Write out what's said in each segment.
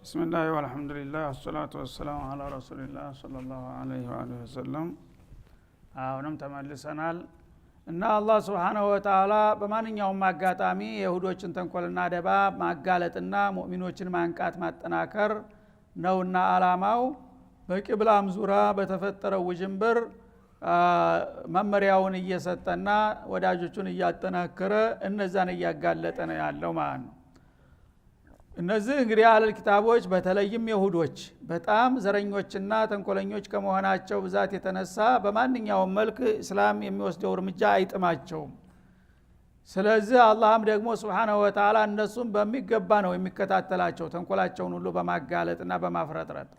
بسم الله والحمد لله والصلاة والسلام على رسول الله صلى الله عليه وآله وسلم አሁንም ተመልሰናል እና አላህ Subhanahu Wa Ta'ala በማንኛውም አጋጣሚ የይሁዶችን ተንኮልና ደባ ማጋለጥና ሙእሚኖችን ማንቃት ማጠናከር ነውና አላማው በቂብላም ዙሪያ በተፈጠረው ውጅንብር መመሪያውን እየሰጠና ወዳጆቹን እያጠናከረ እነዛን እያጋለጠ ነው ያለው ማለት ነው። እነዚህ እንግዲህ አለል ኪታቦች በተለይም ይሁዶች በጣም ዘረኞችና ተንኮለኞች ከመሆናቸው ብዛት የተነሳ በማንኛውም መልክ እስላም የሚወስደው እርምጃ አይጥማቸውም። ስለዚህ አላህም ደግሞ Subhanahu Wa Ta'ala እነሱም በሚገባ ነው የሚከታተላቸው ተንኮላቸውን ሁሉ በማጋለጥና በማፍረጥረጥ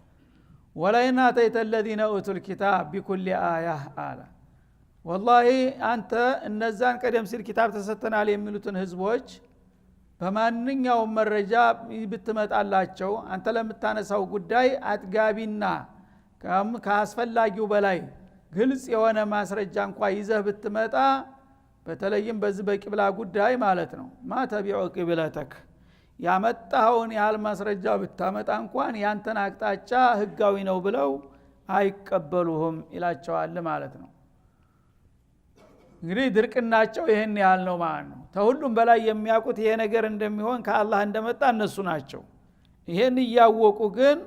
ወላይና ተይተለዲነ ኡቱል ኪታብ ቢኩሊ አያህ አለ ወላሂ አንተ እነዛን ቀደም ሲል ኪታብ ተሰጥተናል የሚሉትን ህዝቦች በማንኛውም መረጃ ብትመጣላቸው አንተ ለምታነሳው ጉዳይ አጥጋቢና ከአስፈላጊው በላይ ግልጽ የሆነ ማስረጃ እንኳን ይዘህ ብትመጣ በተለይም በዚህ በቂብላ ጉዳይ ማለት ነው ማተቢዑ ቂብለተክ ያመጣውን ያህል ማስረጃ ብታመጣ እንኳን ያንተን አቅጣጫ ህጋዊ ነው ብለው አይቀበሉህም ይላቸዋል ማለት ነው። እንግዲህ ድርቅናቸው ይሄን ያህል ነው ማለት ነው። ተሁሉም በላይ የሚያውቁት ይሄ ነገር እንደሚሆን ከአላህ እንደመጣ እነሱ ናቸው። ይሄን እያወቁ ግን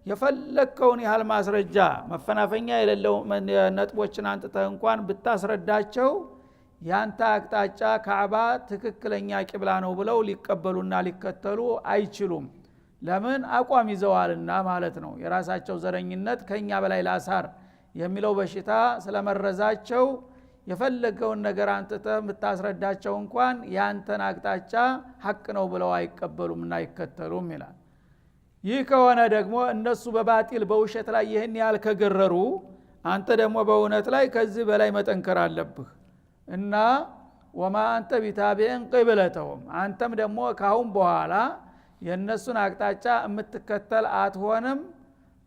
የፈለከውን ያህል ማስረጃ መፈናፈኛ የሌለው ነጥቦችን አንጥተህ እንኳን ብታስረዳቸው ያንተ አቅጣጫ ካዕባ ትክክለኛ ቂብላ ነው ብለው ሊቀበሉና ሊከተሉ አይችሉም። ለምን አቋም ይዘዋልና ማለት ነው። የራሳቸው ዘረኝነት ከኛ በላይ ላሳር የሚለው በሽታ ስለመረዛቸው የፈለገውን ነገር አንተተህ ምታስረዳቸው እንኳን ያንተን አቅጣጫ ሐቅ ነው ብለው አይቀበሉምና አይከተሉም ይላል። ይህ ከሆነ ደግሞ እነሱ በባጢል በውሸት ላይ ይህን ያህል ከገረሩ አንተ ደግሞ በእውነት ላይ ከዚህ በላይ መጠንከር አለብህ እና ወማ አንተ ቢታቢዕን ቂብለተሁም አንተም ደግሞ ካሁን በኋላ የነሱን አቅጣጫ የምትከተል አትሆንም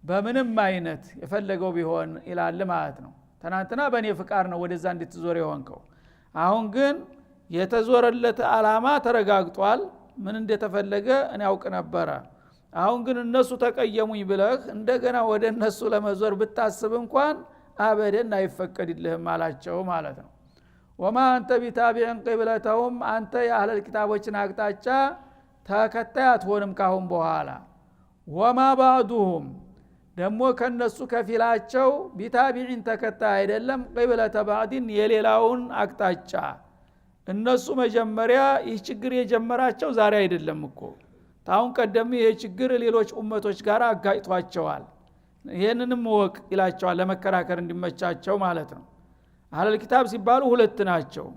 በምንም አይነት የፈለገው ቢሆን ይላል ማለት ነው። ትናንትና በእኔ ፍቃድ ነው ወደዛ እንድትዞር የሆንከው። አሁን ግን የተዞረለት አላማ ተረጋግጧል። ምን እንደተፈለገ እኔ ያውቅ ነበረ። አሁን ግን እነሱ ተቀየሙኝ ብለህ እንደገና ወደ እነሱ ለመዞር ብታስብ እንኳን አበደን አይፈቀድልህም አላቸው ማለት ነው። ወማ አንተ ቢታቢዕን ቂብለተሁም አንተ የአህለል ኪታቦችን አቅጣጫ ተከታይ አትሆንም ካሁን በኋላ። ወማ ባዕዱሁም ደግሞ ከነሱ ከፊላቸው ቢታቢዒን ተከታይ አይደለም ቂብለተ ባዕዲን የሌላውን አቅጣጫ። እነሱ መጀመሪያ ይህ ችግር የጀመራቸው ዛሬ አይደለም እኮ ታውን ቀደም ይሄ ችግር ሌሎች ኡመቶች ጋር አጋጭቷቸዋል። ይሄንንም ወቅ ይላቸዋል ለመከራከር እንዲመቻቸው ማለት ነው። አህለል ኪታብ ሲባሉ ሁለት ናቸው፣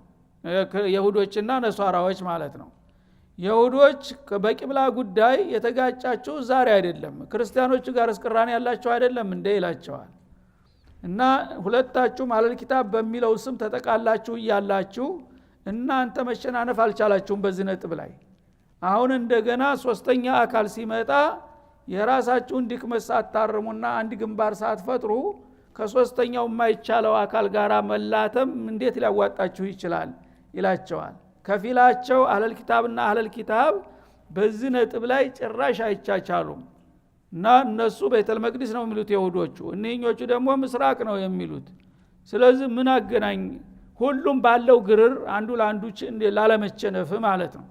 ይሁዶችና ነሷራዎች ማለት ነው። ይሁዶች በቂብላ ጉዳይ የተጋጫቸው ዛሬ አይደለም፣ ክርስቲያኖቹ ጋር እስቅራኔ ያላቸው አይደለም እንደ ይላቸዋል። እና ሁለታችሁም አህለል ኪታብ በሚለው ስም ተጠቃላችሁ እያላችሁ እናንተ መሸናነፍ አልቻላችሁም በዚህ ነጥብ ላይ። አሁን እንደገና ሶስተኛ አካል ሲመጣ የራሳችሁን ድክመት ሳታርሙና አንድ ግንባር ሳትፈጥሩ ከሶስተኛው የማይቻለው አካል ጋር መላተም እንዴት ሊያዋጣችሁ ይችላል ይላቸዋል። ከፊላቸው አህለል ኪታብና አህለል ኪታብ በዚህ ነጥብ ላይ ጭራሽ አይቻቻሉም። እና እነሱ ቤተል መቅደስ ነው የሚሉት ይሁዶቹ፣ እነኞቹ ደግሞ ምስራቅ ነው የሚሉት። ስለዚህ ምን አገናኝ? ሁሉም ባለው ግርር አንዱ ለአንዱ ላለመቸነፍ ማለት ነው።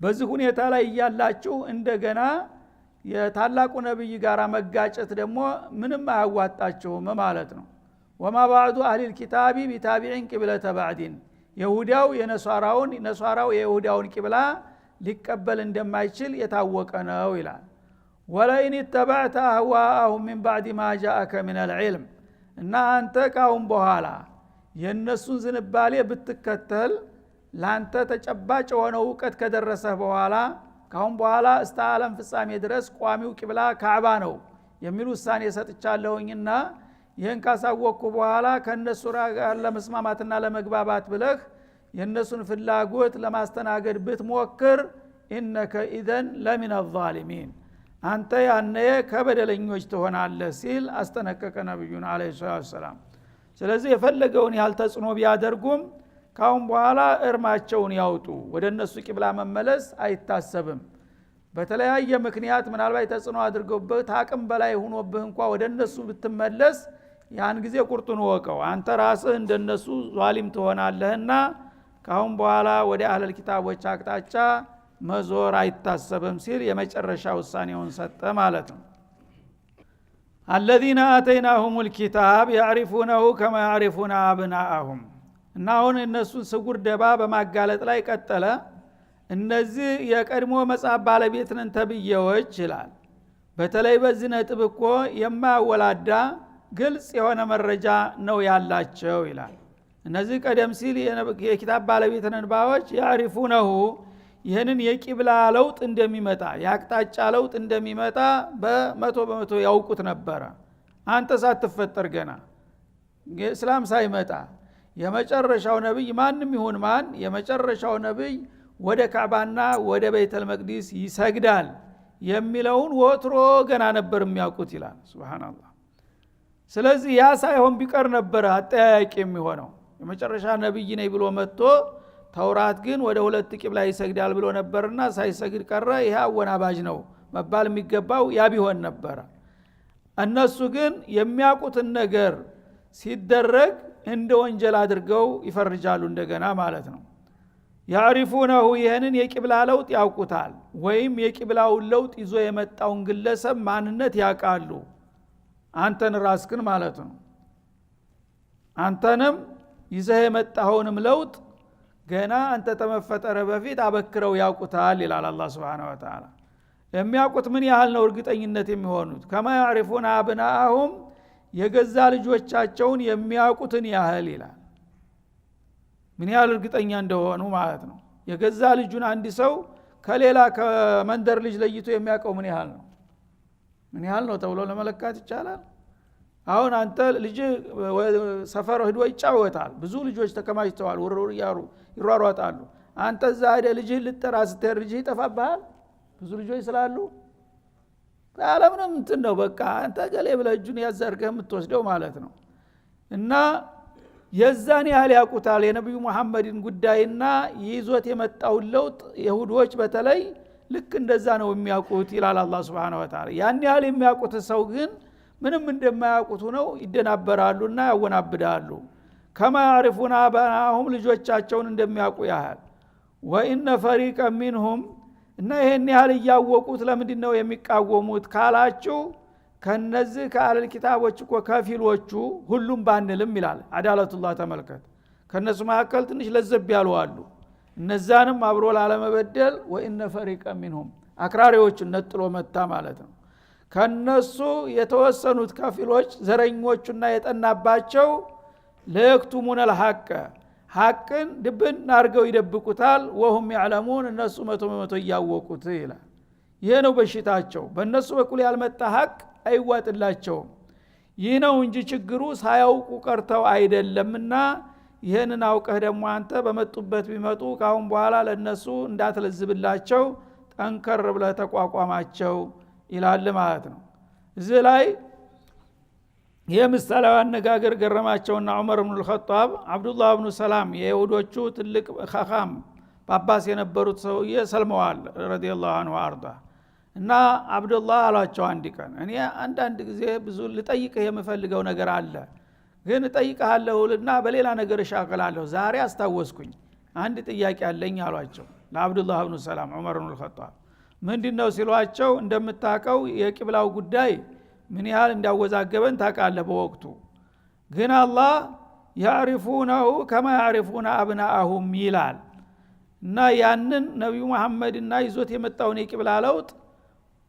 በዚህ ሁኔታ ላይ እያላችሁ እንደገና የታላቁ ነብይ ጋር መጋጨት ደግሞ ምንም አያዋጣችሁም ማለት ነው። ወማ ባዕዱ አህሊል ኪታቢ ቢታቢዕን ቂብለተ ባዕዲን ይሁዳው የነሷራውን ነሷራው የይሁዳውን ቂብላ ሊቀበል እንደማይችል የታወቀ ነው ይላል። ወለኢን ተበዕተ አህዋአሁም ሚን ባዕድ ማ ጃአከ ሚነል ዒልም እና አንተ ካሁን በኋላ የነሱን ዝንባሌ ብትከተል ላንተ ተጨባጭ የሆነው ዕውቀት ከደረሰህ በኋላ ካሁን በኋላ እስከ ዓለም ፍጻሜ ድረስ ቋሚው ቂብላ ካዕባ ነው የሚል ውሳኔ ሰጥቻለሁኝና ይህን ካሳወቅኩ በኋላ ከነሱ ጋር ለመስማማትና ለመግባባት ብለህ የነሱን ፍላጎት ለማስተናገድ ብትሞክር ኢነከ ኢዘን ለሚን አዛሊሚን አንተ ያኔ ከበደለኞች ትሆናለህ ሲል አስጠነቀቀ ነብዩን አለይሂ ሰላም። ስለዚህ የፈለገውን ያህል ተጽዕኖ ቢያደርጉም ካሁን በኋላ እርማቸውን ያውጡ፣ ወደ እነሱ ቂብላ መመለስ አይታሰብም። በተለያየ ምክንያት ምናልባት ተጽዕኖ አድርገውበት አቅም በላይ ሆኖብህ እንኳን ወደነሱ ብትመለስ ያን ጊዜ ቁርጡን ወቀው አንተ ራስህ እንደነሱ ዟሊም ትሆናለህና ካሁን በኋላ ወደ አህለል ኪታቦች አቅጣጫ መዞር አይታሰብም ሲል የመጨረሻ ውሳኔውን ሰጠ ማለት ነው። الذين آتيناهم الكتاب يعرفونه كما يعرفون أبناءهم እና አሁን እነሱን ስጉር ደባ በማጋለጥ ላይ ቀጠለ። እነዚህ የቀድሞ መጽሐፍ ባለቤት ነን ተብየዎች ይላል። በተለይ በዚህ ነጥብ እኮ የማያወላዳ ግልጽ የሆነ መረጃ ነው ያላቸው ይላል። እነዚህ ቀደም ሲል የኪታብ ባለቤት ነን ባዎች ያሪፉነሁ ይህንን የቂብላ ለውጥ እንደሚመጣ ያቅጣጫ ለውጥ እንደሚመጣ በመቶ ያውቁት ነበረ። አንተ ሳትፈጠር ገና እስላም ሳይመጣ የመጨረሻው ነብይ ማንም ይሁን ማን የመጨረሻው ነብይ ወደ ካዕባና ወደ ቤተል መቅዲስ ይሰግዳል የሚለውን ወትሮ ገና ነበር የሚያውቁት ይላል። ሱብሃንአላህ። ስለዚህ ያ ሳይሆን ቢቀር ነበር አጠያያቂ የሚሆነው። የመጨረሻ ነብይ ነኝ ብሎ መጥቶ ተውራት ግን ወደ ሁለት ቂብላ ይሰግዳል ብሎ ነበርና ሳይሰግድ ቀረ። ይሄ አወናባጅ ነው መባል የሚገባው ያ ቢሆን ነበር። እነሱ ግን የሚያውቁትን ነገር ሲደረግ እንደ ወንጀል አድርገው ይፈርጃሉ እንደገና ማለት ነው። ያሪፉነሁ ይህንን የቂብላ ለውጥ ያውቁታል ወይም የቂብላውን ለውጥ ይዞ የመጣውን ግለሰብ ማንነት ያውቃሉ። አንተን ራስክን ማለት ነው። አንተንም ይዘህ የመጣውንም ለውጥ ገና አንተ ተመፈጠረ በፊት አበክረው ያውቁታል ይላል አላህ Subhanahu Wa Ta'ala። የሚያውቁት ምን ያህል ነው እርግጠኝነት የሚሆኑት? ከማ ያሪፉና አብናአሁም የገዛ ልጆቻቸውን የሚያውቁትን ያህል ይላል። ምን ያህል እርግጠኛ እንደሆኑ ማለት ነው። የገዛ ልጁን አንድ ሰው ከሌላ ከመንደር ልጅ ለይቶ የሚያውቀው ምን ያህል ነው? ምን ያህል ነው ተብሎ ለመለካት ይቻላል? አሁን አንተ ልጅ ሰፈር ሄዶ ይጫወታል። ብዙ ልጆች ተከማችተዋል፣ ወርወር ይሯሯጣሉ። አንተ እዛ ሄደ ልጅ ልጠራ ስትሄድ ልጅ ይጠፋብሃል። ብዙ ልጆች ስላሉ አለምንም እንትን ነው በቃ አንተ ገሌ ብለህ እጁን ያዘርገህ የምትወስደው ማለት ነው። እና የዛን ያህል ያውቁታል የነብዩ መሐመድን ጉዳይና ይዞት የመጣውን ለውጥ ይሁዶች በተለይ ልክ እንደዛ ነው የሚያውቁት ይላል አላህ Subhanahu Wa Ta'ala። ያን ያህል የሚያውቁት ሰው ግን ምንም እንደማያውቁት ነው ይደናበራሉና ያወናብዳሉ። ከማ ያሪፉና አባናሁም ልጆቻቸውን እንደሚያውቁ ያህል ወኢነ ፈሪቀ ሚንሁም እና ይሄን ያህል ያወቁት ለምንድነው የሚቃወሙት ካላችሁ ከነዚህ ከአለል ኪታቦች እኮ ከፊሎቹ ሁሉም ባንልም ይላል አዳለቱላህ ተመልከት። ከነሱ መካከል ትንሽ ለዘብ ያሉ አሉ። እነዛንም አብሮ ላለመበደል ወኢነ ፈሪቀ ሚንሁም አክራሪዎችን ነጥሎ መታ ማለት ነው። ከነሱ የተወሰኑት ከፊሎች ዘረኞቹና የጠናባቸው ለየክቱሙን الحق ሐቅን ድብን አርገው ይደብቁታል። ወሁም يعلمون እነሱ መቶ ያወቁት ይላል። ይሄ ነው በሽታቸው። በእነሱ በኩል ያልመጣ ሐቅ አይዋጥላቸውም። ይህ ነው እንጂ ችግሩ ሳያውቁ ቀርተው አይደለምና ይሄንን አውቀህ ደግሞ አንተ በመጡበት ቢመጡ ካሁን በኋላ ለነሱ እንዳትለዝብላቸው ጠንከር ብለህ ተቋቋማቸው ይላል ማለት ነው። እዚህ ላይ የምሳሌው አነጋገር ገረማቸውና ዑመር ኢብኑ አልኸጣብ አብዱላህ ኢብኑ ሰላም የይሁዶቹ ትልቅ ኻኻም ጳጳስ የነበሩት ሰውዬ ሰልመዋል ረዲየላሁ ዐንሁ አርዳ እና አብዱላህ አላቸው አንድ ቀን እኔ አንድ ጊዜ ብዙ ልጠይቅህ የምፈልገው ነገር አለ ግን እጠይቅሃለሁና በሌላ ነገር እሻቀላለሁ ዛሬ አስታወስኩኝ አንድ ጥያቄ አለኝ አሏቸው ለአብዱላህ ኢብኑ ሰላም ዑመር ኢብኑ አልኸጣብ ምንድነው ሲሏቸው እንደምታቀው የቂብላው ጉዳይ ምን ያህል እንዳወዛገበን ታውቃለህ በወቅቱ ግን አላህ ያሪፉነሁ ከማ ያሪፉና አብናአሁም ይላል እና ያንን ነብዩ መሐመድና ይዞት የመጣውን የቂብላ ለውጥ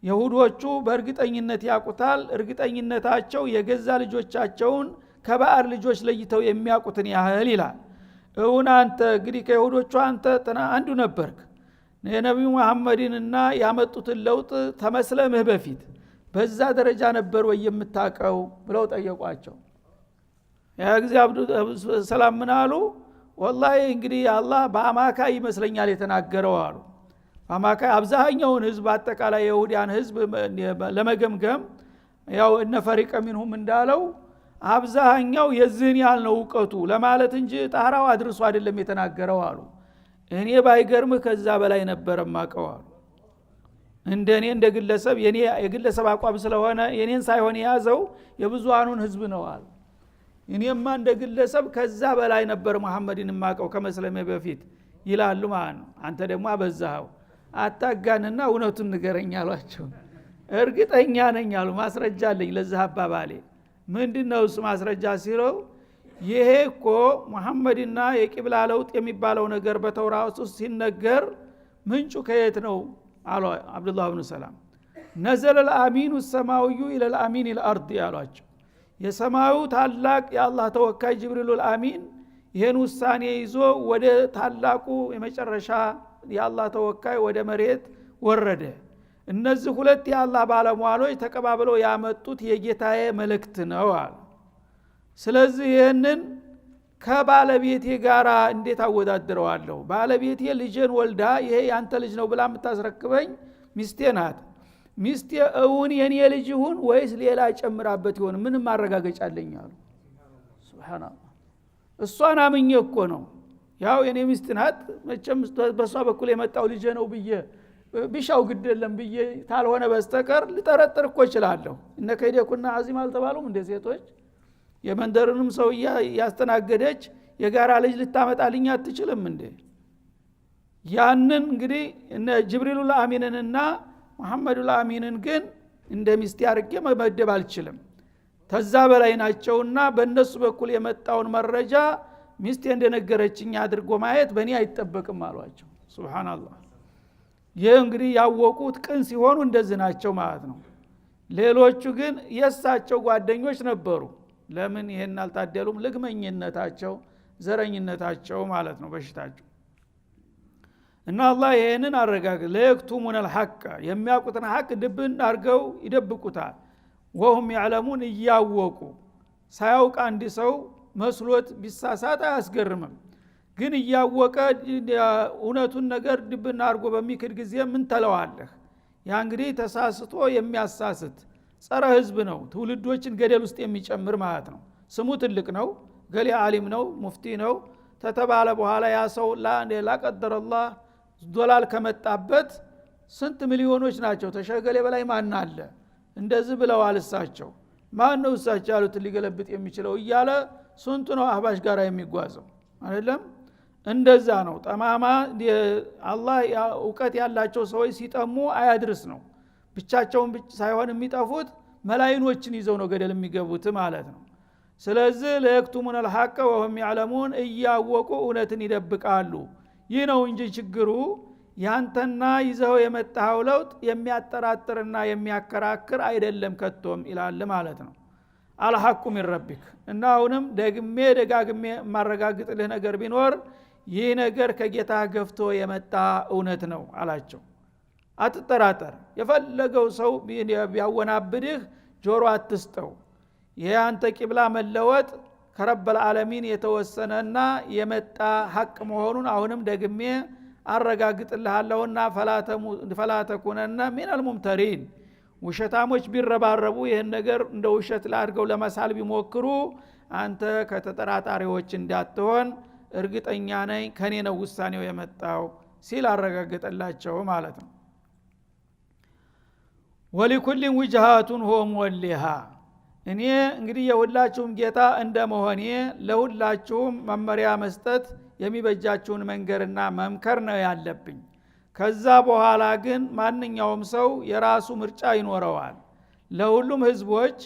ይሁዶቹ በእርግጠኝነት ያውቁታል። እርግጠኝነታቸው የገዛ ልጆቻቸውን ከባዕር ልጆች ለይተው የሚያውቁትን ያህል ይላል። አንተ እንግዲህ ከይሁዶቹ አንተ አንዱ ነበርክ የነብዩ መሐመድንና ያመጡትን ለውጥ ተመስለምህ በፊት በዛ ደረጃ ነበር ወይ የምታቀው ብለው ጠየቋቸው። ያ ጊዜ አብዱ ሰላም ምን አሉ? ወላሂ እንግዲህ አላህ በአማካይ ይመስለኛል የተናገረው አሉ። በአማካይ አብዛኛውን ህዝብ አጠቃላይ የይሁዳን ህዝብ ለመገምገም ያው እነ ፈሪቀ ሚንሁም እንዳለው አብዛኛው የዚህን ያህል ነው እውቀቱ ለማለት እንጂ ጣራው አድርሶ አይደለም የተናገረው አሉ። እኔ ባይገርምህ ከዛ በላይ ነበር ማቀው አሉ። እንደኔ እንደ ግለሰብ የኔ የግለሰብ አቋም ስለሆነ የኔን ሳይሆን የያዘው የብዙሃኑን ህዝብ ነው አለ። እኔማ እንደ ግለሰብ ከዛ በላይ ነበር መሐመድን ማቀው ከመስለሜ በፊት ይላሉ ማለት ነው። አንተ ደግሞ አበዛው አታጋንና እውነቱን ንገረኝ አሏቸው። እርግጠኛ ነኝ አሉ፣ ማስረጃ አለኝ ለዚህ አባባሌ። ምንድነው እሱ ማስረጃ ሲለው ይሄ እኮ መሐመድና የቂብላ ለውጥ የሚባለው ነገር በተውራት ውስጥ ሲነገር ምንጩ ከየት ነው አሉ አብዱላህ ኢብኑ ሰላም። ነዘለ الامين السماوي الى الامين الارض ያሏቸው። የሰማዩ ታላቅ የአላህ ተወካይ ጅብሪሉል አሚን ይሄን ውሳኔ ይዞ ወደ ታላቁ የመጨረሻ የአላህ ተወካይ ወደ መሬት ወረደ። እነዚህ ሁለት የአላህ ባለሟሎች ተቀባብለው ያመጡት የጌታዬ መልእክት ነው አለ። ስለዚህ ይሄንን ከባለቤቴ ጋራ እንዴት አወዳድረዋለሁ? ባለቤቴ ልጅን ወልዳ ይሄ ያንተ ልጅ ነው ብላ የምታስረክበኝ ሚስቴ ናት። ሚስቴ እውን የኔ ልጅ ይሁን ወይስ ሌላ ጨምራበት ይሆን ምን ማረጋገጫለኝ አሉ። ሱብሃንአላህ። እሷን አምኜ እኮ ነው ያው የኔ ሚስት ናት መቼም በሷ በኩል የመጣው ልጅ ነው ብዬ ቢሻው ግድ የለም ብዬ ታልሆነ በስተቀር ልጠረጥር እኮ እችላለሁ። እነ ከይደኩና አዚም አልተባሉም እንደ ሴቶች የመንደርንም ሰው ያስተናገደች የጋራ ልጅ ልታመጣልኝ አትችልም እንዴ? ያንን እንግዲህ እነ ጅብሪሉል አሚንንና መሐመዱል አሚንን ግን እንደ ሚስት አርጌ መመደብ አልችልም። ተዛ በላይ ናቸውና በእነሱ በኩል የመጣውን መረጃ ሚስቴ እንደነገረችኝ አድርጎ ማየት በእኔ አይጠበቅም አሏቸው። ሱብሃንአላህ። ይህ እንግዲህ ያወቁት ቅን ሲሆኑ እንደዚህ ናቸው ማለት ነው። ሌሎቹ ግን የሳቸው ጓደኞች ነበሩ። ለምን ይሄን አልታደሉም? ልግመኝነታቸው ዘረኝነታቸው ማለት ነው በሽታቸው። እና አላህ ይሄንን አረጋግ ለየክቱሙን الحق የሚያውቁትን ሐቅ ድብን አርገው ይደብቁታል። ወهم يعلمون እያወቁ ሳያውቅ አንድ ሰው መስሎት ቢሳሳት አያስገርምም። ግን እያወቀ እውነቱን ነገር ድብን አርጎ በሚክድ ጊዜ ምን ተለዋለህ? ያ እንግዲህ ተሳስቶ የሚያሳስት ጸረ ህዝብ ነው። ትውልዶችን ገደል ውስጥ የሚጨምር ማለት ነው። ስሙ ትልቅ ነው፣ ገሌ ዓሊም ነው፣ ሙፍቲ ነው ተተባለ በኋላ ያ ሰው ላቀደረላህ ዶላር ከመጣበት ስንት ሚሊዮኖች ናቸው ተሸገሌ በላይ ማን አለ እንደዚህ ብለዋል እሳቸው። ማን ነው እሳቸው ያሉት ሊገለብጥ የሚችለው እያለ ስንቱ ነው አህባሽ ጋራ የሚጓዘው አይደለም? እንደዛ ነው። ጠማማ አላህ ዕውቀት ያላቸው ሰዎች ሲጠሙ አያድርስ ነው። ብቻቸውን ሳይሆን የሚጠፉት መላእክቶችን ይዘው ነው ገደል የሚገቡት ማለት ነው። ስለዚህ ለየክቱሙን الحق وهم يعلمون እያወቁ እውነትን ይደብቃሉ። ይህ ነው እንጂ ችግሩ ያንተና ይዘው የመጣው ለውጥ የሚያጠራጥርና የሚያከራክር አይደለም ከቶም ይላል ማለት ነው። الحق من ربك እና አሁንም ደግሜ ደጋግሜ ማረጋግጥልህ ነገር ቢኖር ይህ ነገር ከጌታ ገፍቶ የመጣ እውነት ነው አላቸው። አትጠራጠር። የፈለገው ሰው ቢያወናብድህ ጆሮ አትስጠው። ይሄ አንተ ቂብላ መለወጥ ከረበል ዓለሚን የተወሰነና የመጣ ሐቅ መሆኑን አሁንም ደግሜ አረጋግጥልሃለሁና ፈላተኩነና ሚነል ሙምተሪን። ውሸታሞች ቢረባረቡ ይህን ነገር እንደ ውሸት ላድርገው ለመሳል ቢሞክሩ አንተ ከተጠራጣሪዎች እንዳትሆን እርግጠኛ ነኝ ከኔ ነው ውሳኔው የመጣው ሲል አረጋግጠላቸው ማለት ነው። ወሊኩል ወጅሃቱን ሁወ ሙወሊሃ። እኔ እንግዲህ የሁላችሁም ጌታ እንደመሆኔ ለሁላችሁም መመሪያ መስጠት የሚበጃችሁን መንገርና መምከር ነው ያለብኝ። ከዛ በኋላ ግን ማንኛውም ሰው የራሱ ምርጫ ይኖረዋል። ለሁሉም ህዝቦች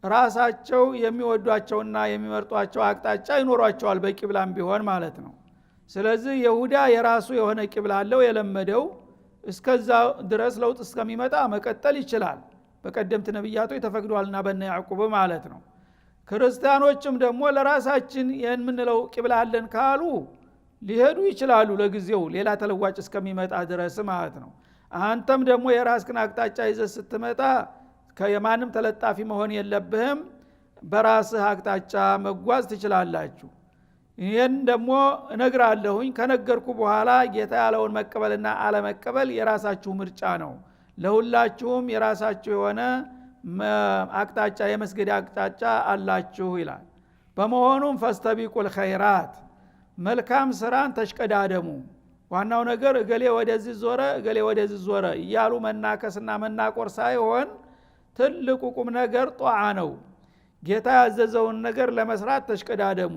ራሳቸው የሚወዷቸውና የሚመርጧቸው አቅጣጫ ይኖሯቸዋል በቂብላም ቢሆን ማለት ነው። ስለዚህ ይሁዳ የራሱ የሆነ ቂብላ አለው የለመደው። እስከዛ ድረስ ለውጥ እስከሚመጣ መቀጠል ይችላል። በቀደምት ነብያቶች ተፈቅዷልና በእነ ያዕቆብ ማለት ነው። ክርስቲያኖችም ደግሞ ለራሳችን የምንለው ቂብላ አለን ካሉ ሊሄዱ ይችላሉ ለጊዜው ሌላ ተለዋጭ እስከሚመጣ ድረስ ማለት ነው። አንተም ደግሞ የራስህን አቅጣጫ ይዘህ ስትመጣ ከየማንም ተለጣፊ መሆን የለብህም። በራስህ አቅጣጫ መጓዝ ትችላላችሁ። ይሄን ደግሞ እነግራለሁኝ። ከነገርኩ በኋላ ጌታ ያለውን መቀበልና አለመቀበል የራሳችሁ ምርጫ ነው። ለሁላችሁም የራሳችሁ የሆነ አቅጣጫ የመስገድ አቅጣጫ አላችሁ ይላል። በመሆኑም ፈስተቢቁል ኸይራት መልካም ስራን ተሽቀዳደሙ። ዋናው ነገር እገሌ ወደዚህ ዞረ እገሌ ወደዚህ ዞረ እያሉ መናከስና መናቆር ሳይሆን ትልቁ ቁም ነገር ጧዓ ነው። ጌታ ያዘዘውን ነገር ለመስራት ተሽቀዳደሙ።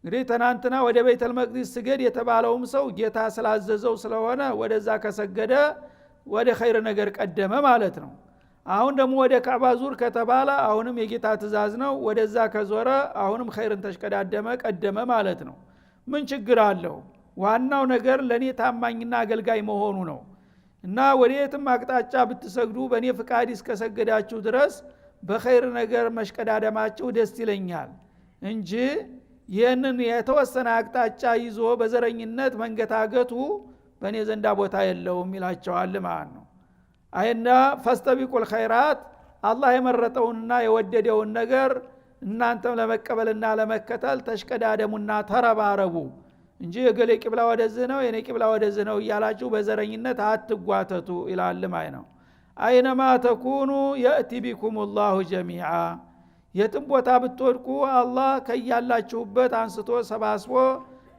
እንግዲህ ትናንትና ወደ ቤተል መቅዲስ ስገድ የተባለውም ሰው ጌታ ስላዘዘው ስለሆነ ወደዛ ከሰገደ ወደ ኸይር ነገር ቀደመ ማለት ነው። አሁን ደግሞ ወደ ካዕባ ዙር ከተባለ አሁንም የጌታ ትእዛዝ ነው። ወደዛ ከዞረ አሁንም ኸይርን ተሽቀዳደመ ቀደመ ማለት ነው። ምን ችግር አለው? ዋናው ነገር ለኔ ታማኝና አገልጋይ መሆኑ ነው። እና ወዴትም አቅጣጫ ብትሰግዱ በኔ ፍቃድ እስከሰገዳችሁ ድረስ በኸይር ነገር መሽቀዳደማችሁ ደስ ይለኛል እንጂ ይህንን የተወሰነ አቅጣጫ ይዞ በዘረኝነት መንገታገቱ በእኔ ዘንዳ ቦታ የለውም ይላቸዋል ማለት ነው። አይና ፈስተቢቁል ኸይራት አላህ የመረጠውንና የወደደውን ነገር እናንተም ለመቀበልና ለመከተል ተሽቀዳደሙና ተረባረቡ እንጂ የገሌ ቂብላ ወደዚህ ነው የኔ ቂብላ ወደዚህ ነው እያላችሁ በዘረኝነት አትጓተቱ ይላል ማለት ነው። አይነማ ተኩኑ የእቲ ቢኩሙላሁ ጀሚዓ የትም ቦታ ብትወድቁ አላህ ከያላችሁበት አንስቶ ሰባስቦ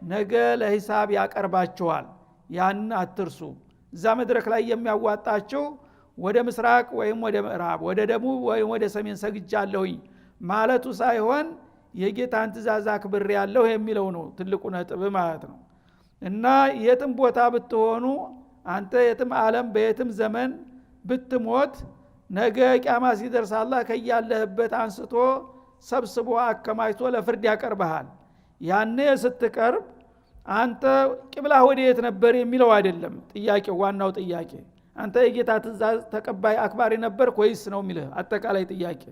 ነገ ለሂሳብ ያቀርባችኋል። ያን አትርሱ። እዛ መድረክ ላይ የሚያዋጣችሁ ወደ ምስራቅ ወይም ወደ ምዕራብ ወደ ደቡብ ወይም ወደ ሰሜን ሰግጃለሁኝ ማለቱ ሳይሆን የጌታን ትእዛዝ አክብሬ ያለሁ የሚለው ነው ትልቁ ነጥብ ማለት ነው። እና የትም ቦታ ብትሆኑ አንተ የትም ዓለም በየትም ዘመን ብትሞት ነገ ቂያማ ሲደርስ አላህ ከያለህበት አንስቶ ሰብስቦ አከማይቶ ለፍርድ ያቀርብሃል። ያኔ ስትቀርብ አንተ ቂብላ ወዴት ነበር የሚለው አይደለም ጥያቄው። ዋናው ጥያቄ አንተ የጌታ ትእዛዝ ተቀባይ አክባሪ ነበር ወይስ ነው የሚልህ አጠቃላይ ጥያቄ።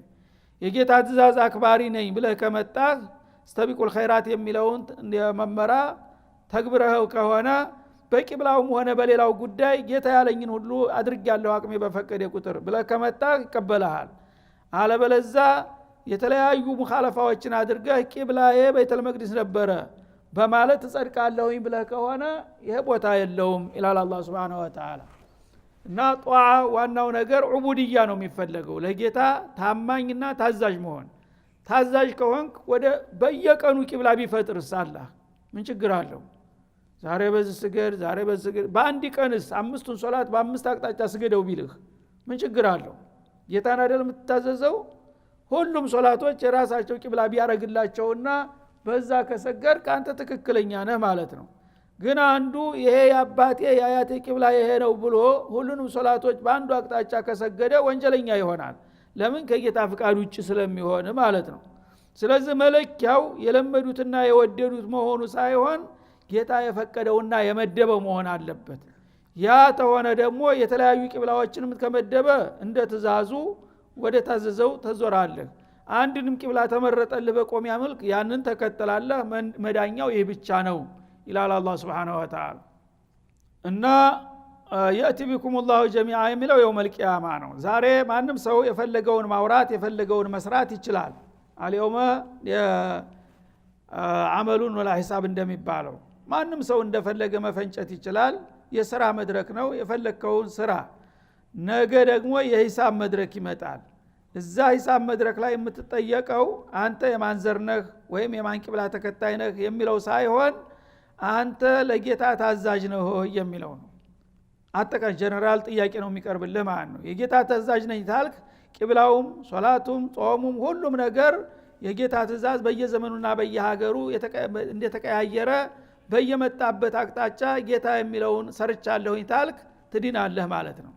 የጌታ ትእዛዝ አክባሪ ነኝ ብለህ ከመጣህ ስተቢቁል ኸይራት የሚለውን መመራ ተግብረኸው ከሆነ በቂብላውም ሆነ በሌላው ጉዳይ ጌታ ያለኝን ሁሉ አድርጌያለሁ አቅሜ በፈቀደ ቁጥር ብለህ ከመጣህ ይቀበልሃል። አለበለዛ የተለያዩ ሙኻለፋዎችን አድርገህ ቂብላዬ ቤተል መቅዲስ ነበረ በማለት ጸድቃለሁኝ ብለህ ከሆነ ይሄ ቦታ የለውም ኢላላ አላህ Subhanahu Wa Ta'ala። እና ጧዓ ዋናው ነገር ዑቡድያ ነው የሚፈለገው፣ ለጌታ ታማኝና ታዛዥ መሆን። ታዛዥ ከሆንክ ወደ በየቀኑ ቂብላ ቢፈጥርስ አላህ ምን ችግር አለው? ዛሬ በዚህ ስገድ ዛሬ በዚህ ስገድ፣ በአንድ ቀንስ አምስቱን ሶላት በአምስት አቅጣጫ ስገደው ቢልህ ምን ችግር አለው? ጌታን አይደል የምትታዘዘው? ሁሉም ሶላቶች የራሳቸው ቂብላ ቢያረግላቸውና በዛ ከሰገድ ካንተ ትክክለኛ ነህ ማለት ነው። ግን አንዱ ይሄ ያባቴ ያያቴ ቂብላ ይሄ ነው ብሎ ሁሉንም ሶላቶች በአንዱ አቅጣጫ ከሰገደ ወንጀለኛ ይሆናል። ለምን? ከጌታ ፍቃድ ውጭ ስለሚሆን ማለት ነው። ስለዚህ መለኪያው የለመዱትና የወደዱት መሆኑ ሳይሆን ጌታ የፈቀደውና የመደበው መሆን አለበት። ያ ተሆነ ደግሞ የተለያዩ ቂብላዎችንም ከመደበ እንደ ትእዛዙ ወደ ታዘዘው ተዞራለህ። አንድንም ቂብላ ተመረጠልህ በቆሚያ መልክ ያንን ተከተላለህ። መዳኛው ይህ ብቻ ነው ይላል አላህ Subhanahu Wa Ta'ala። እና የእቲ ቢኩሙላሁ ጀሚዓ የሚለው የውመል ቂያማ ነው። ዛሬ ማንም ሰው የፈለገውን ማውራት የፈለገውን መስራት ይችላል። አልየውመ አመሉን ወላ ሂሳብ እንደሚባለው ማንም ሰው እንደፈለገ መፈንጨት ይችላል። የሥራ መድረክ ነው። የፈለከውን ስራ። ነገ ደግሞ የሂሳብ መድረክ ይመጣል። እዛ ሂሳብ መድረክ ላይ የምትጠየቀው አንተ የማን ዘር ነህ ወይም የማን ቂብላ ተከታይ ነህ የሚለው ሳይሆን አንተ ለጌታ ታዛዥ ነህ የሚለው ነው። አጠቃላይ ጀነራል ጥያቄ ነው የሚቀርብልህ ማለት ነው። የጌታ ታዛዥ ነኝ ታልክ ቂብላውም ሶላቱም ጾሙም ሁሉም ነገር የጌታ ትእዛዝ በየዘመኑና በየሀገሩ እንደተቀያየረ በየመጣበት አቅጣጫ ጌታ የሚለውን ሰርቻለሁኝ ታልክ ትድናለህ ማለት ነው።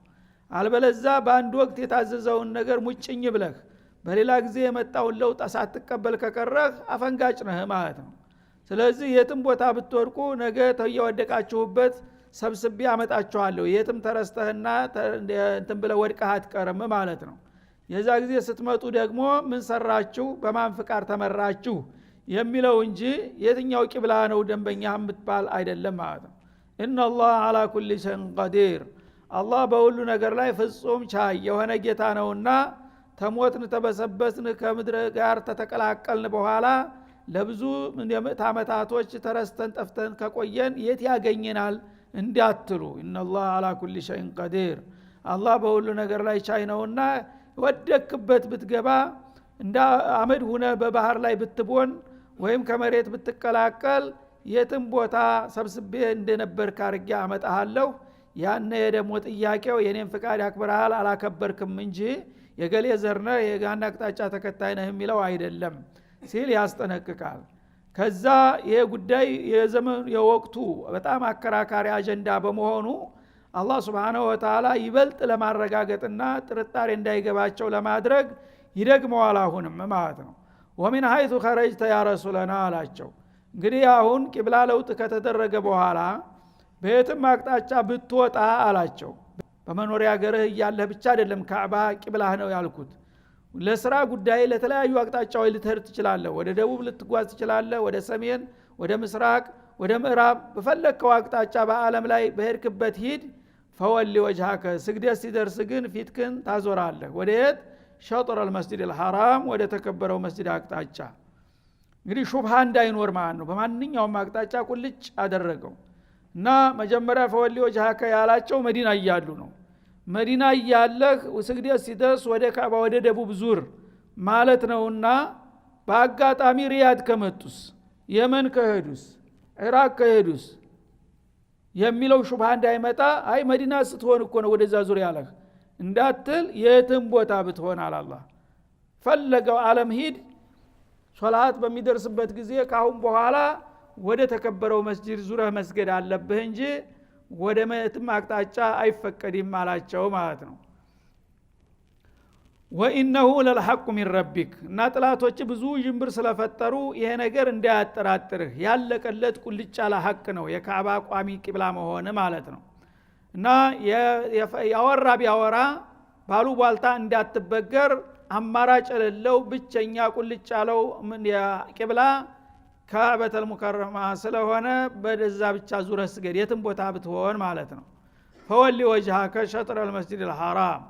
አልበለዛ በአንድ ወቅት የታዘዘውን ነገር ሙጭኝ ብለህ በሌላ ጊዜ የመጣውን ለውጥ ሳትቀበል ከቀረህ አፈንጋጭ ነህ ማለት ነው። ስለዚህ የትም ቦታ ብትወድቁ ነገ ተየወደቃችሁበት ሰብስቤ አመጣችኋለሁ። የትም ተረስተህና እንትን ብለህ ወድቀህ አትቀርም ማለት ነው። የዛ ጊዜ ስትመጡ ደግሞ ምን ሰራችሁ በማን ፍቃድ ተመራችሁ የሚለው እንጂ የትኛው ቂብላ ነው ደንበኛ የምትባል አይደለም ማለት ነው። ኢነላህ አላ ኩሊ ሸይን ቀዲር አላህ በሁሉ ነገር ላይ ፍጹም ቻይ የሆነ ጌታ ነውና ተሞትን ተበሰበስን ከምድር ጋር ተተቀላቀልን በኋላ ለብዙ የምዕት ዓመታቶች ተረስተን ጠፍተን ከቆየን የት ያገኘናል እንዲያትሉ ኢነላህ አላ ኩሊ ሸይን ቀዲር አላህ በሁሉ ነገር ላይ ቻይ ነውና ወደክበት ብትገባ እንደ አመድ ሆነ በባህር ላይ ብትቦን ወይም ከመሬት ብትቀላቀል የትም ቦታ ሰብስቤ እንደነበር ካርጌ አመጣሃለሁ ያነ ደግሞ ጥያቄው የኔን ፍቃድ ያክብራል አላከበርክም እንጂ የገሌ ዘርነ የጋና አቅጣጫ ተከታይ ነህ የሚለው አይደለም ሲል ያስጠነቅቃል ከዛ ይሄ ጉዳይ የወቅቱ በጣም አከራካሪ አጀንዳ በመሆኑ አላህ Subhanahu Wa Ta'ala ይበልጥ ለማረጋገጥና ጥርጣሬ እንዳይገባቸው ለማድረግ ይደግመዋል አሁንም ማለት ነው ወሚን ሐይቱ خرجت يا رسولنا አላቸው እንግዲህ አሁን ቂብላ ለውጥ ከተደረገ በኋላ በየትም አቅጣጫ ብትወጣ አላቸው በመኖሪያ ሀገርህ ያለህ ብቻ አይደለም ካዕባ ቂብላህ ነው ያልኩት ለስራ ጉዳይ ለተለያዩ አቅጣጫዎች ልትሄድ ትችላለህ ወደ ደቡብ ልትጓዝ ትችላለህ ወደ ሰሜን ወደ ምስራቅ ወደ ምዕራብ በፈለከው አቅጣጫ በአለም ላይ በሄድክበት ሂድ ፈወሊ ወጅሃከ ስግደት ሲደርስ ግን ፊትክን ታዞራለህ ወደ የት ሸጥር المسجد الحرام ወደ ተከበረው መስጂድ አቅጣጫ እንግዲህ ሹብሃ እንዳይኖር ማለት ነው በማንኛውም አቅጣጫ ቁልጭ አደረገው እና መጀመሪያ ፈወሊ ወጅሃከ ያላቸው መዲና እያሉ ነው መዲና እያለህ ስግደት ሲደርስ ወደ ካዕባ ወደ ደቡብ ዙር ማለት ነውና በአጋጣሚ ሪያድ ከመጡስ የመን ከሄዱስ ኢራቅ ከሄዱስ የሚለው ሹብሃ እንዳይመጣ አይ መዲና ስትሆን እኮ ነው ወደዛ ዙር ያለህ እንዳትል የትም ቦታ ብትሆን አላህ ፈለገው ዓለም ሂድ ሶላት በሚደርስበት ጊዜ ካሁን በኋላ ወደ ተከበረው መስጂድ ዙረህ መስገድ አለብህ እንጂ ወደ መትም አቅጣጫ አይፈቀድም አላቸው ማለት ነው ወኢነሁ ለልሐቁ ሚን ረቢክ እና ጥላቶች ብዙ ጅምብር ስለፈጠሩ ይሄ ነገር እንዳያጠራጥርህ ያለቀለት ቁልጭ ያለ ሐቅ ነው የካዕባ ቋሚ ቂብላ መሆን ማለት ነው እና ያወራ ቢያወራ ባሉ ባልታ እንዳትበገር አማራጭ የሌለው ብቸኛ ቁልጭ ያለው ቂብላ ካዕበተል ሙከረማ ስለሆነ በደዛ ብቻ ዙረህ ስገድ የትም ቦታ ብትሆን ማለት ነው ፈወሊ ወጅሃከ ሸጥር المسجد الحرام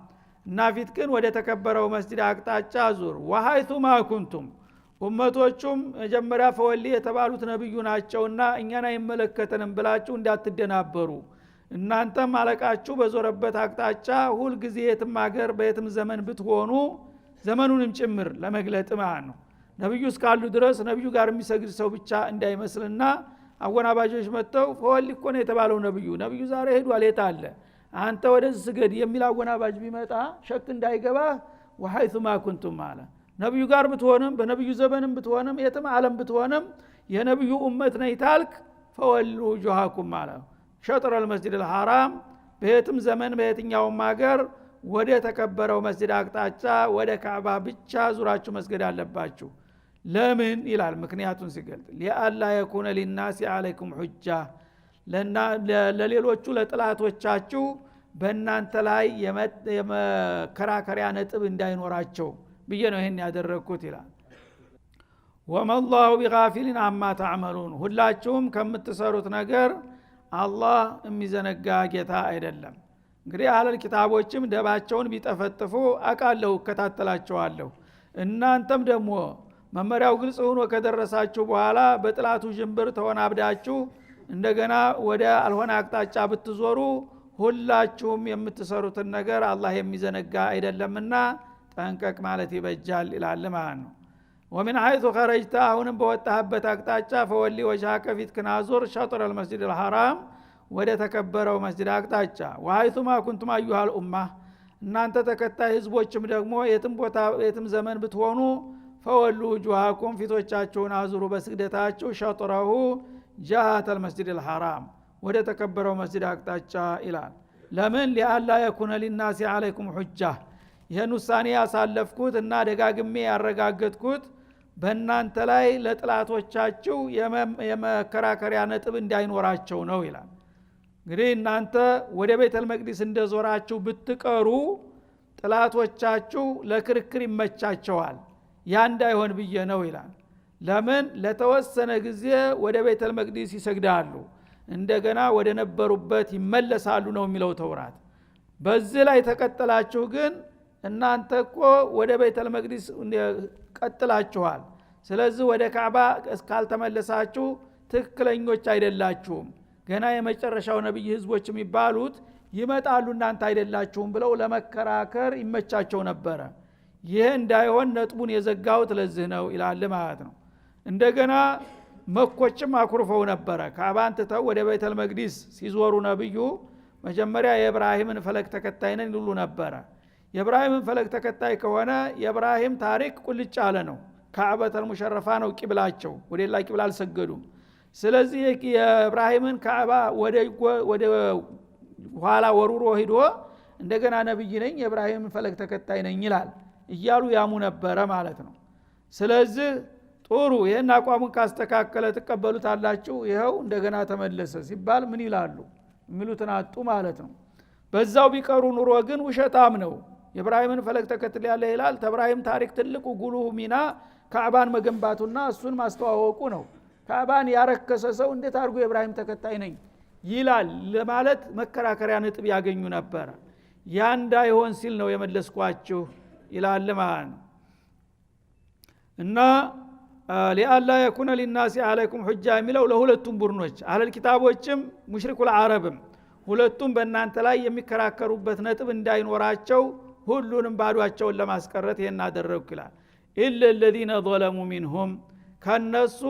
እና ፊትክን ወደ ተከበረው መስጂድ አቅጣጫ ዙር ወሃይቱ ማኩንቱም ኡመቶቹም መጀመሪያ ፈወሊ የተባሉት ነብዩ ናቸውና እኛን አይመለከተንም ብላችሁ እንዳትደናበሩ እናንተም አለቃችሁ በዞረበት አቅጣጫ ሁል ጊዜ የትም ሀገር በየትም ዘመን ብትሆኑ ዘመኑንም ጭምር ለመግለጥ ማለት ነው ነብዩ እስካሉ ድረስ ነብዩ ጋር የሚሰግድ ሰው ብቻ እንዳይመስልና አወናባጆች መጥተው ፈወሊ እኮ ነው የተባለው ነብዩ ዛሬ ሄዷል የት አለ አንተ ወደዚህ ስገድ የሚል አወናባጅ ቢመጣ ሸክ እንዳይገባ ወሐይቱ ማኩንቱም ማለት ነብዩ ጋር ብትሆንም በነብዩ ዘመንም ብትሆንም የትም ዓለም ብትሆንም የነብዩ ኡመት ነኝ ታልክ ፈወሉ ጁሃኩም ማለት ሸጥር المسجد الحرام በየትም ዘመን በየትኛውም ሀገር ወደ ተከበረው መስጂድ አቅጣጫ ወደ ካዕባ ብቻ ዙራችሁ መስገድ አለባችሁ ለምን ይላል ምክንያቱን ሲገልጥ ሊአላ የኩነ ሊናሲ አለይኩም ሁጃ ለሌሎቹ ለጥላቶቻችሁ በእናንተ ላይ የመከራከሪያ ነጥብ እንዳይኖራቸው ብዬ ነው ይሄን ያደረኩት ይላል ወመላሁ ቢጋፊሊን አማ ተዕመሉን ሁላችሁም ከምትሰሩት ነገር አላህ የሚዘነጋ ጌታ አይደለም እንግዲህ አህለል ኪታቦችም ደባቸውን ቢጠፈጥፉ አቃለሁ እከታተላቸዋለሁ እናንተም ደግሞ መመሪያው ግልጽ ሆኖ ከደረሳችሁ በኋላ በጥላቱ ጅምብር ተወናብዳችሁ እንደገና ወደ አልሆነ አቅጣጫ ብትዞሩ ሁላችሁም የምትሰሩትን ነገር አላህ የሚዘነጋ አይደለምና ጠንቀቅ ማለት ይበጃል ይላል ማለት ነው ወሚን ሐይቱ خرجت አሁንም በወጣህበት አቅጣጫ ፈወሊ ወጅሃከ ፊትክን አዙር ሸጥር المسجد الحرام ወደ ተከበረው መስጂድ አቅጣጫ ወሐይቱ ማ ኩንቱም አዩሃል ኡማ እናንተ ተከታይ ህዝቦችም ደግሞ የትም ቦታ የትም ዘመን ብትሆኑ ፈወሉ وجوهكم ፊቶቻችሁን አዙሩ በስግደታችሁ ሸጥረሁ ጃሃተ المسجد الحرام ወደ ተከበረው መስጂድ አቅጣጫ ይላል ለምን ሊአላ የኩነ ሊናሲ አለይኩም ሁጃ ይሄን ውሳኔ ያሳለፍኩት እና ደጋግሜ ያረጋገጥኩት በእናንተ ላይ ለጥላቶቻችሁ የመከራከሪያ ነጥብ እንዳይኖራቸው ነው ይላል እንግዲህ እናንተ ወደ ቤተል መቅዲስ እንደዞራችሁ ብትቀሩ ጥላቶቻችሁ ለክርክር ይመቻቸዋል ያ እንዳይሆን ብዬ ነው ይላል ለምን ለተወሰነ ጊዜ ወደ ቤተል መቅዲስ ይሰግዳሉ እንደገና ወደ ነበሩበት ይመለሳሉ ነው የሚለው ተውራት በዚህ ላይ ተቀጥላችሁ ግን እናንተ እኮ ወደ ቤተል መቅዲስ ቀጥላችኋል ስለዚህ ወደ ካዕባ እስካልተመለሳችሁ ትክክለኞች አይደላችሁም ገና የመጨረሻው ነብይ ህዝቦች የሚባሉት ይመጣሉ እናንተ አይደላችሁም ብለው ለመከራከር ይመቻቸው ነበር ይሄ እንዳይሆን ነጥቡን የዘጋውት ለዚህ ነው ይላል ማለት ነው እንደገና መኮችም አኩርፈው ነበረ ካዕባን ትተው ወደ ቤተል መቅዲስ ሲዞሩ ነብዩ መጀመሪያ የኢብራሂምን ፈለግ ተከታይ ነን ይሉ ነበረ የኢብራሂምን ፈለግ ተከታይ ከሆነ የኢብራሂም ታሪክ ቁልጭ ያለ ነው ካዕበተል ሙሸረፋ ነው ቂብላቸው ወደ ሌላ ቂብላ አልሰገዱም ስለዚህ የኢብራሂምን ካዕባ ወደ ኋላ ወሩሮ ሄዶ እንደገና ነብይ ነኝ የኢብራሂምን ፈለግ ተከታይ ነኝ ይላል እያሉ ያሙ ነበረ ማለት ነው ስለዚህ ጦሩ ይሄን አቋሙን ካስተካከለ ተቀበሉታላችሁ ይሄው እንደገና ተመለሰ ሲባል ምን ይላሉ የሚሉትን አጡ ማለት ነው በዛው ቢቀሩ ኑሮ ግን ውሸታም ነው የኢብራሂምን ፈለግ ተከትል ያለ ይላል ተብራሂም ታሪክ ትልቁ ጉልህ ሚና ካዕባን መገንባቱና እሱን ማስተዋወቁ ነው ካዕባን ያረከሰ ሰው እንዴት አድርጎ የኢብራሂም ተከታይ ነኝ ይላል ለማለት መከራከሪያ ነጥብ ያገኙ ነበር ያ እንዳይሆን ሲል ነው የመለስኳችሁ ይላል ማለት ነው እና ሊአላ የኩነ ሊናሲ አለይኩም ሁጃ የሚለው ለሁለቱም ቡርኖች አህለል ኪታቦችም ሙሽሪኩል አረብም ሁለቱም በእናንተ ላይ የሚከራከሩበት ነጥብ እንዳይኖራቸው ሁሉንም ባዷቸውን ለማስቀረት ይሄን አደረግኩ ይላል ኢለ الذين ظلموا منهم ከነሱ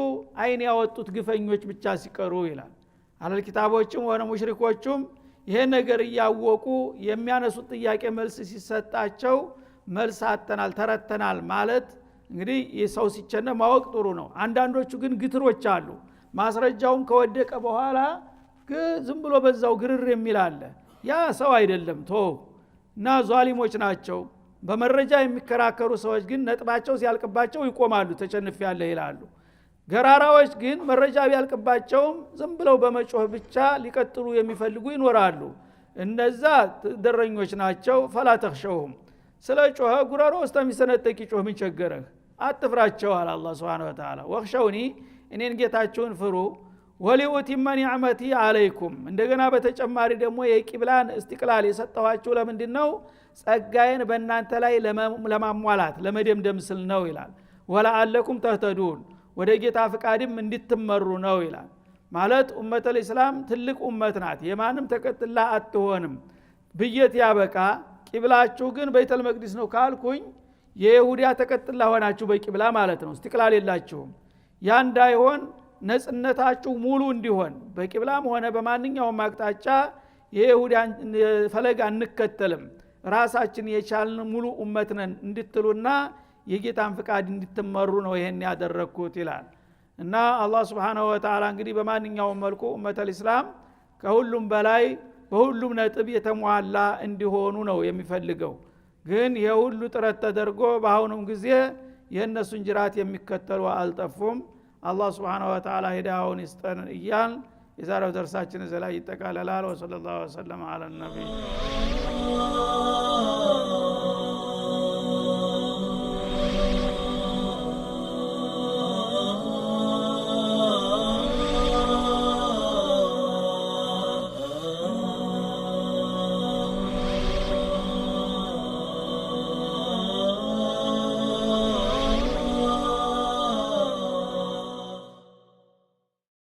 አይን ያወጡት ግፈኞች ብቻ ሲቀሩ ይላል አህለል ኪታቦችም ሆነ ሙሽሪኮችም ይሄ ነገር ያወቁ የሚያነሱት ጥያቄ መልስ ሲሰጣቸው መልስ አጥተናል ተረተናል ማለት እንግዲህ የሰው ሲቸነ ማወቅ ጥሩ ነው አንዳንዶቹ ግን ግትሮች አሉ ማስረጃውን ከወደቀ በኋላ ዝም ብሎ በዛው ግርር የሚል አለ ያ ሰው አይደለም እና ዛሊሞች ናቸው በመረጃ የሚከራከሩ ሰዎች ግን ነጥባቸው ሲያልቅባቸው ይቆማሉ ተጨንፍ ያለ ይላሉ ገራራዎች ግን መረጃ ቢያልቅባቸውም ዝም ብለው በመጮህ ብቻ ሊቀጥሉ የሚፈልጉ ይኖራሉ እነዛ ደረኞች ናቸው ፈላ ተخشوهم ስለ ጮኸ ጉራሮ እስከሚሰነጠቅ ጮህ ምን ቸገረህ አትፍራቸው አለ አላህ Subhanahu Wa Ta'ala ወخشوني እኔን ጌታችሁን ፍሩ ወሊኡቲመ ኒዕመቲ አለይኩም እንደገና በተጨማሪ ደግሞ የቂብላን እስቲቅላል የሰጠዋችሁ ለምንድነው ጸጋዬን በእናንተ ላይ ለማሟላት ለመደምደም ስል ነው ይላል ወለአለኩም ተህተዱን ወደ ጌታ ፍቃድም እንድትመሩ ነው ይላል ማለት ኡመተል እስላም ትልቅ ኡመት ናት የማንም ተከትላ አትሆንም ብየት ያበቃ ቂብላችሁ ግን ቤተል መቅዲስ ነው ካልኩኝ የይሁዲያ ተከትላ ሆናችሁ በቂብላ ማለት ነው እስቲቅላል የላችሁም ያ እንዳይሆን ነጽነታችሁ ሙሉ እንዲሆን በቂብላም ሆነ በማንኛውም አቅጣጫ የይሁዲያን ፈለግ አንከተልም ራሳችን የቻልን ሙሉ ኡመት ነን እንድትሉና የጌታን ፍቃድ እንድትመሩ ነው ይሄን ያደረኩት ይላል እና አላህ Subhanahu Wa Ta'ala እንግዲህ በማንኛውም መልኩ ኡመተል እስላም ከሁሉም በላይ በሁሉም ነጥብ የተሟላ እንዲሆኑ ነው የሚፈልገው ግን የሁሉ ጥረት ተደርጎ በአሁኑም ጊዜ የነሱን ጅራት የሚከተሉ አልጠፉም አላህ Subhanahu Wa Ta'ala ሂዳውን ይስጠን እያል የዛሬው ደርሳችን እዚህ ላይ ይጠቃለላል ወሰለላሁ ዐለ ነብይ